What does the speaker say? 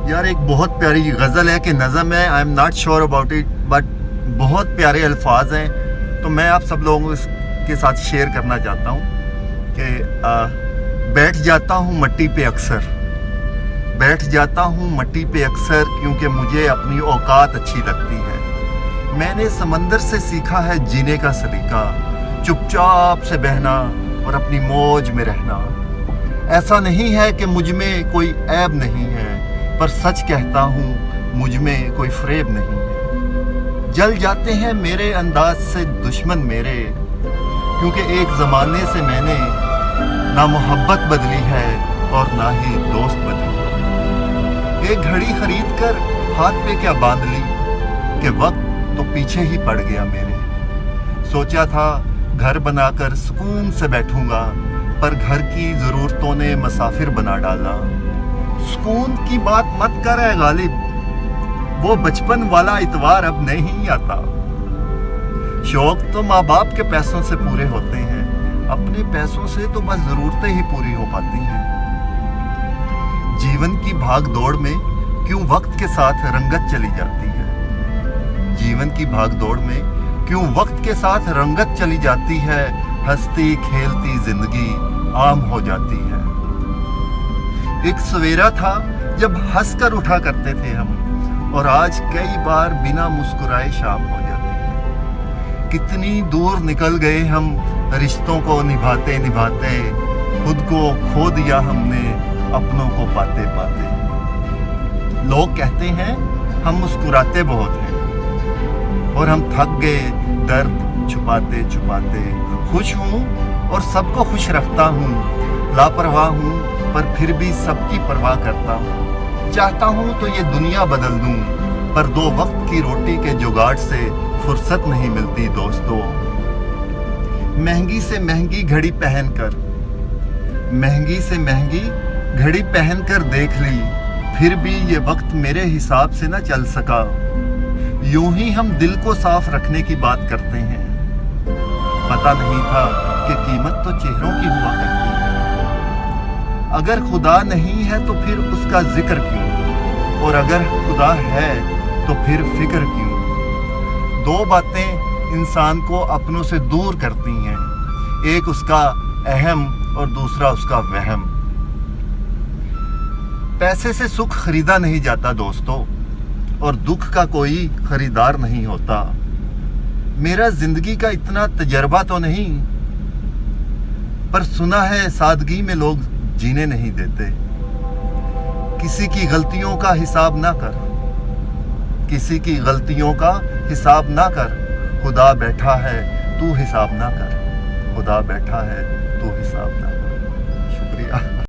यार एक बहुत प्यारी गज़ल है कि नज़म है, I am not sure about it, but बहुत प्यारे अल्फाज हैं, तो मैं आप सब लोगों के साथ शेयर करना चाहता हूँ कि बैठ जाता हूँ मट्टी पे अक्सर, बैठ जाता हूँ मट्टी पे अक्सर, क्योंकि मुझे अपनी औकात अच्छी लगती है। मैंने समंदर से सीखा है जीने का सलीका, चुपचाप से बहना और अपनी मौज में रहना। ऐसा नहीं है कि मुझ में कोई ऐब नहीं है, पर सच कहता हूँ मुझ में कोई फ़रेब नहीं है। जल जाते हैं मेरे अंदाज से दुश्मन मेरे, क्योंकि एक ज़माने से मैंने ना मोहब्बत बदली है और ना ही दोस्त बदली। एक घड़ी खरीद कर हाथ पे क्या बांध ली कि वक्त तो पीछे ही पड़ गया मेरे। सोचा था घर बनाकर सुकून से बैठूंगा, पर घर की ज़रूरतों ने मुसाफिर बना डाला। सुकून की बात मत कर ऐ गालिब, वो बचपन वाला इतवार अब नहीं आता। शौक तो माँ बाप के पैसों से पूरे होते हैं, अपने पैसों से तो बस ज़रूरतें ही पूरी हो पाती हैं। जीवन की भाग दौड़ में क्यों वक्त के साथ रंगत चली जाती है, जीवन की भाग दौड़ में क्यों वक्त के साथ रंगत चली जाती है। हंसती खेलती जिंदगी आम हो जाती है। एक सवेरा था जब हंसकर उठा करते थे हम, और आज कई बार बिना मुस्कुराए शाम हो जाती है। कितनी दूर निकल गए हम रिश्तों को निभाते निभाते, खुद को खो दिया हमने अपनों को पाते पाते। लोग कहते हैं हम मुस्कुराते बहुत हैं, और हम थक गए दर्द छुपाते छुपाते। खुश हूँ और सबको खुश रखता हूँ, लापरवाह हूँ पर फिर भी सबकी परवाह करता हूँ। चाहता हूँ तो ये दुनिया बदल दूँ, पर दो वक्त की रोटी के जुगाड़ से फुर्सत नहीं मिलती दोस्तों। महंगी से महंगी घड़ी पहनकर, महंगी से महंगी घड़ी पहनकर देख ली, फिर भी ये वक्त मेरे हिसाब से न चल सका। यूं ही हम दिल को साफ रखने की बात करते हैं, पता नहीं था कि कीमत तो चेहरों की हुआ करती है। अगर खुदा नहीं है तो फिर उसका जिक्र क्यों, और अगर खुदा है तो फिर फिक्र क्यों। दो बातें इंसान को अपनों से दूर करती हैं, एक उसका अहम और दूसरा उसका वहम। पैसे से सुख खरीदा नहीं जाता दोस्तों, और दुख का कोई खरीदार नहीं होता। मेरा जिंदगी का इतना तजर्बा तो नहीं, पर सुना है सादगी में लोग जीने नहीं देते। किसी की गलतियों का हिसाब ना कर, किसी की गलतियों का हिसाब ना कर। खुदा बैठा है तू हिसाब ना कर, खुदा बैठा है तू हिसाब ना कर। शुक्रिया।